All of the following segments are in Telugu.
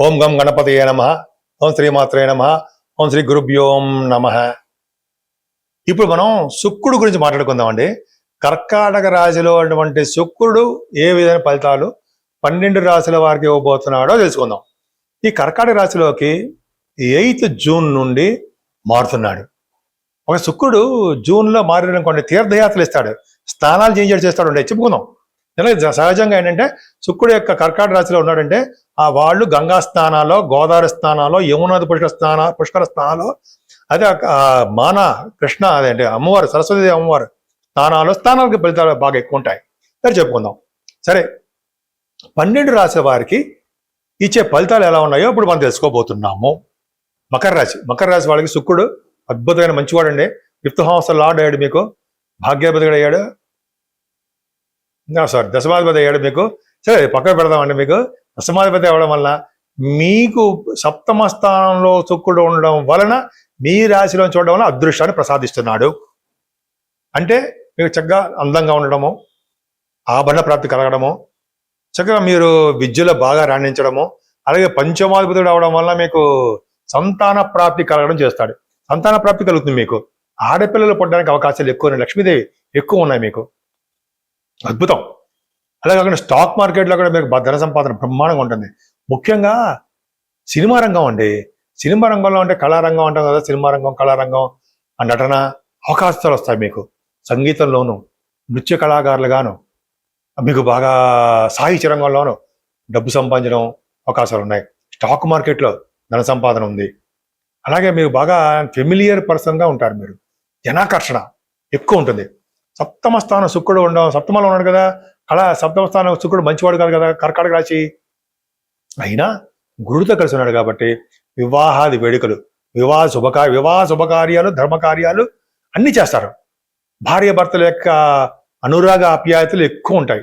ఓం గం గణపతయే నమః. ఓం శ్రీమాత్రే నమః. ఓం శ్రీ గురుభ్యోం నమః. ఇప్పుడు మనం శుక్రుడు గురించి మాట్లాడుకుందామండి. కర్కాటక రాశిలో ఉన్నటువంటి శుక్రుడు ఏ విధమైన ఫలితాలు 12 రాశుల వారికి ఇవ్వబోతున్నాడో తెలుసుకుందాం. ఈ కర్కాటక రాశిలోకి 8 జూన్ నుండి మారుతున్నాడు. ఒక శుక్రుడు జూన్లో మారినటువంటి తీర్థయాత్రలు ఇస్తాడు, స్నానాలు చేస్తాడు అంటే చెప్పుకుందాం. సహజంగా ఏంటంటే శుక్రుడు యొక్క కర్కాటక రాశిలో ఉన్నాడంటే వాళ్ళు గంగా స్నానాల్లో, గోదావరి స్నానాల్లో, యమునాది పుష్కర స్నానాల్లో, అదే మాన కృష్ణ అదేంటి అమ్మవారు సరస్వతి అమ్మవారు స్నానాలకి ఫలితాలు బాగా ఎక్కువ ఉంటాయి. సరే చెప్పుకుందాం. సరే 12 రాశుల వారికి ఇచ్చే ఫలితాలు ఎలా ఉన్నాయో ఇప్పుడు మనం తెలుసుకోబోతున్నాము. మకర రాశి వాళ్ళకి శుక్రుడు అద్భుతమైన మంచివాడు అండి. 5th హౌస్ లార్డ్ అయ్యాడు, మీకు భాగ్యాధిపతి అయ్యాడు, దశమాధిపతి అయ్యాడు మీకు. సరే పక్కన పెడదామండి. మీకు దశమాధిపతి అవ్వడం వలన మీకు 7వ స్థానంలో శుక్రుడు ఉండడం వలన మీ రాశిలో చూడడం వలన అదృష్టాన్ని ప్రసాదిస్తున్నాడు. అంటే మీకు చక్కగా అందంగా ఉండడము, ఆభరణ ప్రాప్తి కలగడము, చక్కగా మీరు విద్యలో బాగా రాణించడము, అలాగే పంచమాధిపతుడు అవడం వల్ల మీకు సంతాన ప్రాప్తి కలగడం చేస్తాడు. సంతాన ప్రాప్తి కలుగుతుంది. మీకు ఆడపిల్లలు పుట్టడానికి అవకాశాలు ఎక్కువ ఉన్నాయి. లక్ష్మీదేవి ఎక్కువ ఉన్నాయి మీకు. అద్భుతం. అలాగే అక్కడ స్టాక్ మార్కెట్లో కూడా మీకు ధన సంపాదన బ్రహ్మాండంగా ఉంటుంది. ముఖ్యంగా సినిమా రంగం అండి. సినిమా రంగంలో అంటే కళారంగం అంటాం కదా, సినిమా రంగం, కళారంగం, నటన అవకాశాలు వస్తాయి మీకు. సంగీతంలోను, నృత్య కళాకారులుగాను, మీకు బాగా సాహిత్య రంగంలోనూ డబ్బు సంపాదించడం అవకాశాలు ఉన్నాయి. స్టాక్ మార్కెట్లో ధన సంపాదన ఉంది. అలాగే మీకు బాగా ఫెమిలియర్ పర్సన్గా ఉంటారు. మీరు జనాకర్షణ ఎక్కువ ఉంటుంది. 7వ స్థానం శుక్రుడు ఉండడం, 7మలో ఉన్నాడు కదా, 7వ స్థానం శుక్రుడు మంచివాడు కాదు కదా కర్కాటక రాశి అయినా గురుడితో కలిసి ఉన్నాడు కాబట్టి వివాహాది వేడుకలు, వివాహ శుభకార్యాలు, ధర్మకార్యాలు అన్ని చేస్తారు. భార్య భర్తల యొక్క అనురాగ ఆప్యాయతలు ఎక్కువ ఉంటాయి.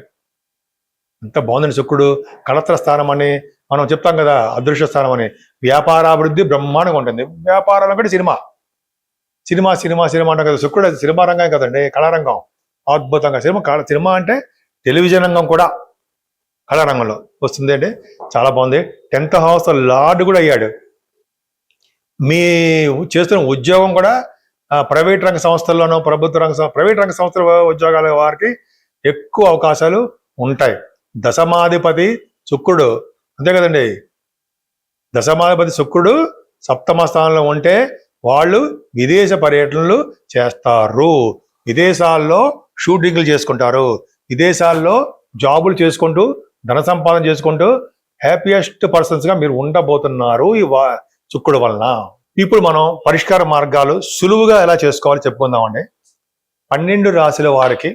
అంత బాగుందండి. శుక్రుడు కళత్ర స్థానం అని మనం చెప్తాం కదా, అదృశ్య స్థానం అని. వ్యాపారాభివృద్ధి బ్రహ్మాండంగా ఉంటుంది. వ్యాపారాలు అంటే సినిమా అంటాం కదా. శుక్రుడు సినిమా రంగం కదండి, కళారంగం. అద్భుతంగా సినిమా అంటే టెలివిజన్ రంగం కూడా కళారంగంలో వస్తుంది అండి. చాలా బాగుంది. 10th హౌస్ లార్డ్ కూడా అయ్యాడు. మీ చేస్తున్న ఉద్యోగం కూడా ప్రైవేట్ రంగ సంస్థల్లోనూ, ప్రైవేట్ రంగ సంస్థల ఉద్యోగాల వారికి ఎక్కువ అవకాశాలు ఉంటాయి. దశమాధిపతి శుక్రుడు అంతే కదండి. దశమాధిపతి శుక్రుడు 7వ స్థానంలో ఉంటే వాళ్ళు విదేశ పర్యటనలు చేస్తారు, విదేశాల్లో షూటింగ్లు చేసుకుంటారు, విదేశాల్లో జాబులు చేసుకుంటూ ధన సంపాదన చేసుకుంటూ హ్యాపీయెస్ట్ పర్సన్స్గా మీరు ఉండబోతున్నారు ఈ శుక్రుడు వలన. ఇప్పుడు మనం పరిష్కార మార్గాలు సులువుగా ఎలా చేసుకోవాలో చెప్పుకుందామండి. 12 రాశుల వారికి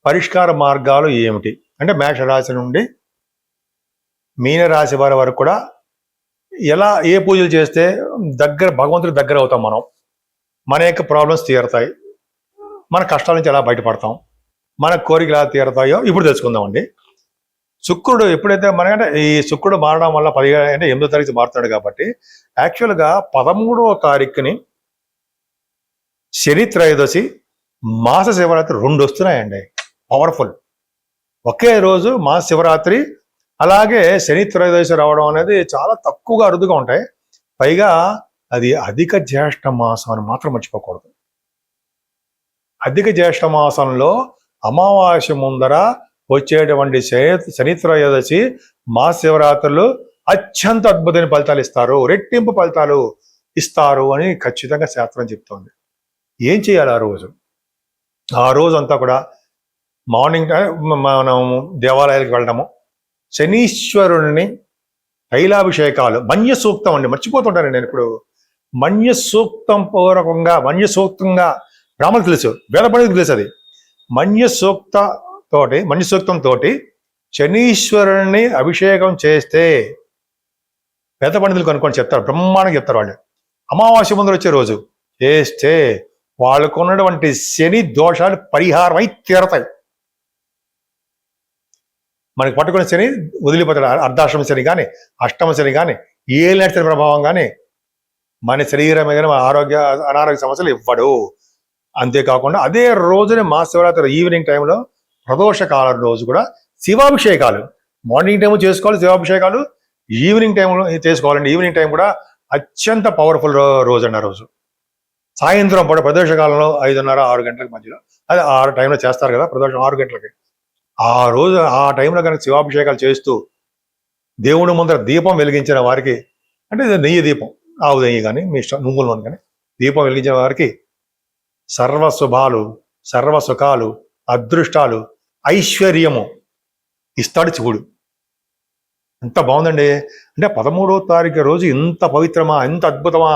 పరిష్కార మార్గాలు ఏమిటి అంటే, మేషరాశి నుండి మీనరాశి వారి వరకు కూడా ఎలా ఏ పూజలు చేస్తే భగవంతుడికి దగ్గర అవుతాం, మన యొక్క ప్రాబ్లమ్స్ తీరుతాయి, మన కష్టాల నుంచి ఎలా బయటపడతాం, మన కోరికలు ఎలా తీరుతాయో ఇప్పుడు తెలుసుకుందామండి. శుక్రుడు ఎప్పుడైతే మనకంటే ఈ శుక్రుడు మారడం వల్ల 8వ తారీఖు మారుతున్నాడు కాబట్టి యాక్చువల్గా 13వ తారీఖుని శని త్రయోదశి, మాస శివరాత్రి 2 వస్తున్నాయండి. పవర్ఫుల్. ఒకే రోజు మాస శివరాత్రి అలాగే శని త్రయోదశి రావడం అనేది చాలా తక్కువగా అరుదుగా ఉంటాయి. పైగా అది అధిక జ్యేష్ఠ మాసం అని మాత్రం మర్చిపోకూడదు. అధిక జ్యేష్ఠ మాసంలో అమావాస్య ముందర వచ్చేటువంటి శని త్రయోదశి, మాస శివరాత్రులు అత్యంత అద్భుతమైన ఫలితాలు ఇస్తారు, రెట్టింపు ఫలితాలు ఇస్తారు అని ఖచ్చితంగా శాస్త్రం చెప్తోంది. ఏం చేయాలి ఆ రోజు అంతా కూడా మార్నింగ్ మనం దేవాలయాలకు వెళ్ళడము, శనీశ్వరుడిని తైలాభిషేకాలు, మన్య సూక్తం అండి, మర్చిపోతుంటాను నేను ఇప్పుడు. మన్య సూక్తంగా బ్రాహ్మణులకు తెలుసు, వేద పండితులకు తెలుసు. అది మన్య సూక్తంతో శనీశ్వరుణ్ణి అభిషేకం చేస్తే వేద పండితులు కనుక్కొని చెప్తారు, బ్రహ్మాండంగా చెప్తారు వాళ్ళు. అమావాస్య ముందు వచ్చే రోజు చేస్తే వాళ్ళకు ఉన్నటువంటి శని దోషాలు పరిహారమై తీరతాయి. మనకి పట్టుకున్న శని వదిలిపోతాడు. అర్ధాశ్రమ శని కానీ, అష్టమ శని కానీ, ఏలినాటి శని ప్రభావం కానీ మన శరీరం మీద అనారోగ్య సమస్యలు ఇవ్వడు. అంతేకాకుండా అదే రోజునే మహాశివరాత్రి ఈవినింగ్ టైంలో ప్రదోష కాలం రోజు కూడా శివాభిషేకాలు మార్నింగ్ టైం చేసుకోవాలి. శివాభిషేకాలు ఈవినింగ్ టైంలో చేసుకోవాలండి. ఈవినింగ్ టైం కూడా అత్యంత పవర్ఫుల్ రోజు అండి ఆ రోజు. సాయంత్రం పూట ప్రదోషకాలంలో 5:30, 6 గంటలకు మధ్యలో, అదే 6 టైంలో చేస్తారు కదా ప్రదోషం 6 గంటలకి. ఆ రోజు ఆ టైంలో కనుక శివాభిషేకాలు చేస్తూ దేవుని ముందర దీపం వెలిగించిన వారికి, అంటే నెయ్యి దీపం, ఆవు నెయ్యి కానీ మీ ఇష్టం, నువ్వుల నూనె కానీ దీపం వెలిగించిన వారికి సర్వ శుభాలు, సర్వ సుఖాలు, అదృష్టాలు, ఐశ్వర్యము ఇస్తాడు శివుడు. ఎంత బాగుందండి. అంటే 13వ తారీఖు రోజు ఇంత పవిత్రమా, ఎంత అద్భుతమా,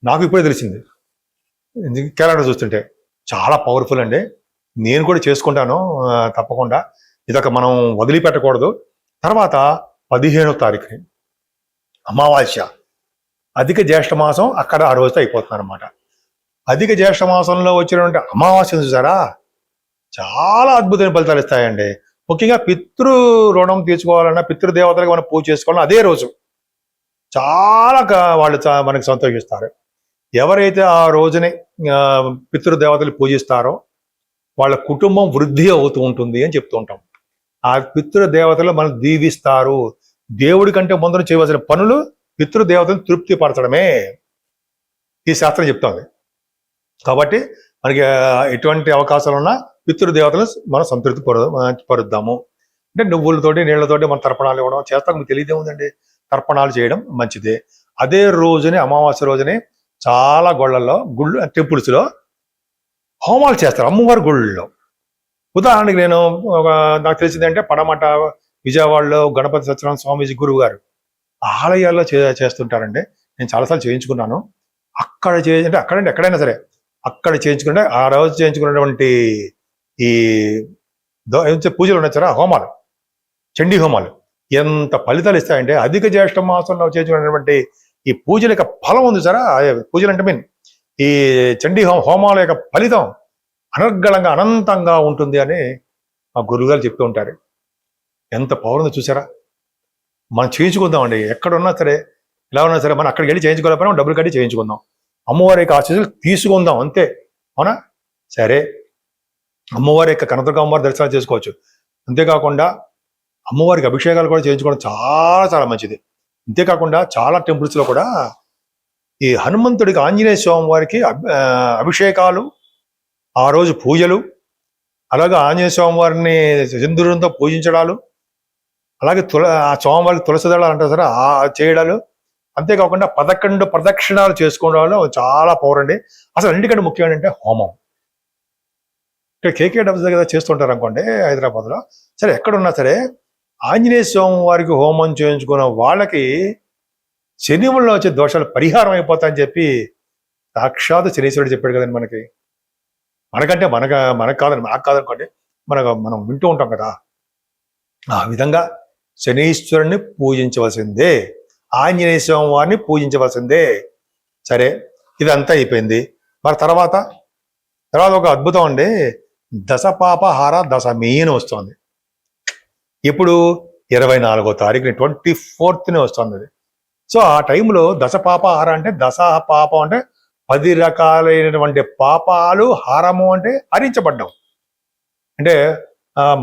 నాకు ఇప్పుడే తెలిసింది క్యాలెండర్ చూస్తుంటే. చాలా పవర్ఫుల్ అండి. నేను కూడా చేసుకుంటాను తప్పకుండా. ఇదొక మనం వదిలిపెట్టకూడదు. తర్వాత 15వ తారీఖుని అమావాస్య, అధిక జ్యేష్ఠ మాసం అక్కడ ఆ రోజుతో అయిపోతుంది అనమాట. అధిక జ్యేష్ఠ మాసంలో వచ్చినటువంటి అమావాస్య చూసారా, చాలా అద్భుతమైన ఫలితాలు ఇస్తాయండి. ముఖ్యంగా పితృ రుణం తీర్చుకోవాలన్నా, పితృదేవతలకు మనం పూజ చేసుకోవాలన్నా అదే రోజు చాలా వాళ్ళు మనకి సంతోషిస్తారు. ఎవరైతే ఆ రోజుని పితృదేవతలు పూజిస్తారో వాళ్ళ కుటుంబం వృద్ధి అవుతూ ఉంటుంది అని చెప్తూ ఉంటాం. ఆ పితృదేవతలు మనం దీవిస్తారు. దేవుడి కంటే ముందర చేయవలసిన పనులు పితృదేవతను తృప్తి పరచడమే ఈ శాస్త్రం చెప్తోంది. కాబట్టి మనకి ఎటువంటి అవకాశాలు ఉన్నా పితృదేవతలు మనం సంతృప్తి పరుద్దాము. అంటే నువ్వులతోటి నీళ్లతోటి మనం తర్పణాలు ఇవ్వడం చేస్తాం. మీకు తెలియదే ఉందండి, తర్పణాలు చేయడం మంచిదే. అదే రోజుని అమావాస్య రోజుని చాలా గుళ్ళు టెంపుల్స్లో హోమాలు చేస్తారు, అమ్మవారి గుళ్ళలో. ఉదాహరణకి నేను నాకు తెలిసిందంటే పడమట విజయవాడలో గణపతి సత్యనారాయణ స్వామీజీ గురువు గారు ఆలయాల్లో చేస్తుంటారండి. నేను చాలాసార్లు చేయించుకున్నాను. అక్కడ అంటే అక్కడంటే ఎక్కడైనా సరే అక్కడ చేయించుకుంటే ఆ రోజు చేయించుకున్నటువంటి ఈ పూజలు ఉన్నాయి సార్, హోమాలు, చండీ హోమాలు ఎంత ఫలితాలు ఇస్తాయంటే అధిక జ్యేష్ఠ మాసంలో చేయించుకున్నటువంటి ఈ పూజల యొక్క ఫలం ఉంది సార్. పూజలు అంటే మీన్ ఈ చండీ హోమాల యొక్క ఫలితం అనర్గళంగా అనంతంగా ఉంటుంది అని మా గురువుగారు చెప్తూ ఉంటారు. ఎంత పవర్ ఉందో చూసారా. మనం చేయించుకుందామండి, ఎక్కడున్నా సరే, ఎలా ఉన్నా సరే మనం అక్కడికి వెళ్ళి చేయించుకోలేకపోయినా డబ్బులు కట్టి చేయించుకుందాం, అమ్మవారి యొక్క ఆశీస్సులు తీసుకుందాం, అంతే. అవునా? సరే, అమ్మవారి యొక్క కనకదుర్గ అమ్మవారి దర్శనాలు చేసుకోవచ్చు. అంతేకాకుండా అమ్మవారికి అభిషేకాలు కూడా చేయించుకోవడం చాలా చాలా మంచిది. అంతేకాకుండా చాలా టెంపుల్స్లో కూడా ఈ హనుమంతుడికి, ఆంజనేయ స్వామి వారికి అభిషేకాలు, ఆ రోజు పూజలు, అలాగే ఆంజనేయ స్వామి వారిని సింధూరంతో పూజించడాలు, అలాగే ఆ స్వామివారికి తులసి దళాలు అంటారు సరే ఆ చేయడాలు, అంతేకాకుండా 11 ప్రదక్షిణాలు చేసుకోవడంలో చాలా పవర్ అండి. అసలు అన్నిటికంటే ముఖ్యం ఏంటంటే హోమం. ఇక్కడ కేకేడబ్స్ దగ్గర చేస్తుంటారు అనుకోండి హైదరాబాద్లో, సరే ఎక్కడున్నా సరే ఆంజనేయ స్వామి వారికి హోమం చేయించుకున్న వాళ్ళకి శనివుల్లో వచ్చే దోషాలు పరిహారం అయిపోతాయని చెప్పి సాక్షాత్ శనీశ్వరుడు చెప్పాడు కదండి మనకి. మనకంటే మనకు కాదని, నాకు కాదనుకోండి, మనం వింటూ ఉంటాం కదా. ఆ విధంగా శనీశ్వరుని పూజించవలసిందే, ఆంజనేయ స్వామి వారిని పూజించవలసిందే. సరే, ఇదంతా అయిపోయింది. మరి తర్వాత ఒక అద్భుతం అండి, దశపాపహార దశమి అని వస్తుంది. ఇప్పుడు 24వ తారీఖుని 24th వస్తుంది అది. సో ఆ టైంలో దశపాపహార అంటే, దశ పాపం అంటే 10 రకాలైనటువంటి పాపాలు, హారము అంటే హరించబడ్డం. అంటే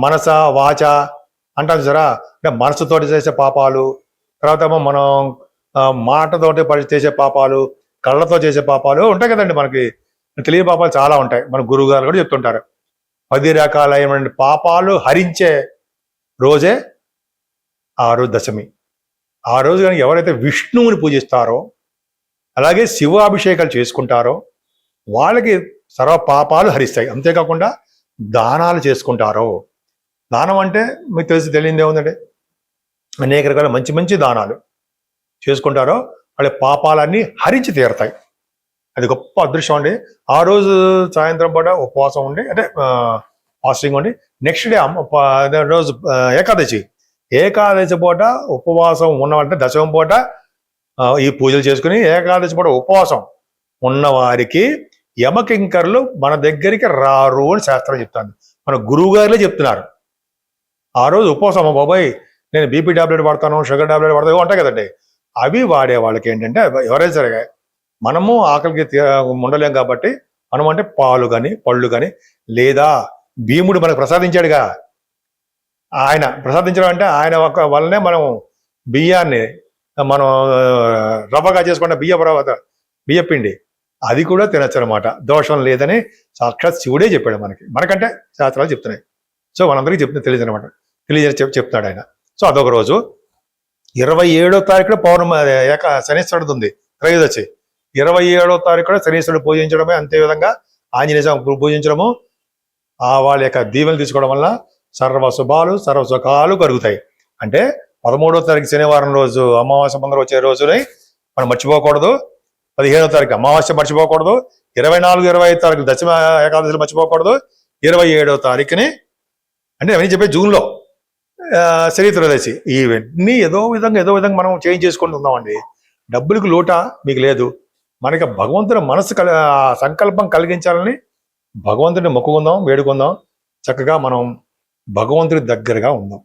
మనస వాచ అంటారు సరా, అంటే మనసుతోటి చేసే పాపాలు, తర్వాత మనం మాటతోటి చేసే పాపాలు, కళ్ళతో చేసే పాపాలు ఉంటాయి కదండి. మనకి తెలియని పాపాలు చాలా ఉంటాయి. మన గురువు గారు కూడా చెప్తుంటారు. 10 రకాలైన పాపాలు హరించే రోజే ఆ రోజు దశమి. ఆ రోజు కానీ ఎవరైతే విష్ణువుని పూజిస్తారో, అలాగే శివాభిషేకాలు చేసుకుంటారో వాళ్ళకి సర్వ పాపాలు హరిస్తాయి. అంతేకాకుండా దానాలు చేసుకుంటారో, దానం అంటే మీకు తెలియదే ఉందండి, అనేక రకాల మంచి మంచి దానాలు చేసుకుంటారో వాళ్ళ పాపాలన్నీ హరించి తీరతాయి. అది గొప్ప అదృష్టం అండి. ఆ రోజు సాయంత్రం పూట ఉపవాసం ఉండి, అంటే ఫాస్టింగ్ ఉండి, నెక్స్ట్ డే రోజు ఏకాదశి పూట ఉపవాసం ఉన్నవాళ్ళంటే దశమి పూట ఈ పూజలు చేసుకుని ఏకాదశి పూట ఉపవాసం ఉన్నవారికి యమకింకర్లు మన దగ్గరికి రారు అని శాస్త్రం చెప్తాను. మన గురువు గారులే చెప్తున్నారు. ఆ రోజు ఉపవాసం, బాబాయ్ నేను బీపీ టాబ్లెట్ వాడతాను, షుగర్ టాబ్లెట్ వాడతాను ఉంటాయి కదండి, అవి వాడే వాళ్ళకి ఏంటంటే ఎవరైనా సరే మనము ఆకలికి ఉండలేం కాబట్టి మనం అంటే పాలు కానీ పళ్ళు కానీ, లేదా భీముడు మనకు ప్రసాదించాడుగా, ఆయన ప్రసాదించడం అంటే ఆయన వల్లనే మనం బియ్యాన్ని మనం రవ్వగా చేసుకున్న బియ్య పిండి అది కూడా తినచ్చు అనమాట, దోషం లేదని సాక్షాత్ శివుడే చెప్పాడు మనకంటే శాస్త్రాలు చెప్తున్నాయి. సో మనందరికీ తెలియదు అనమాట, చెప్తాడు ఆయన. సో అదొక రోజు. 27వ తారీఖున పౌర్ణమి శనీశ్వరుడు ఉంది, త్రయోదశి. 27వ తారీఖున శనీశ్వరుడు పూజించడమే, అంతేవిధంగా ఆంజనేయ స్వామి పూజించడము, వాళ్ళ యొక్క దీవెనలు తీసుకోవడం వల్ల సర్వ సుఖాలు కలుగుతాయి. అంటే 13వ తారీఖు శనివారం రోజు అమావాస్య ముందర వచ్చే రోజుని మనం మర్చిపోకూడదు. 15వ తారీఖు అమావాస్య మర్చిపోకూడదు. 24, 25 తారీఖు దశమ ఏకాదశి మర్చిపోకూడదు. 27వ తారీఖుని అంటే అవన్నీ చెప్పే జూన్లో శని త్రయోదశి. ఇవన్నీ ఏదో విధంగా మనం చేంజ్ చేసుకుంటూ ఉందామండి. డబ్బులకు లోట మీకు లేదు. మనకి భగవంతుని మనసు సంకల్పం కలిగించాలని భగవంతుడిని మొక్కుకుందాం, వేడుకుందాం. చక్కగా మనం భగవంతుడి దగ్గరగా ఉందాం.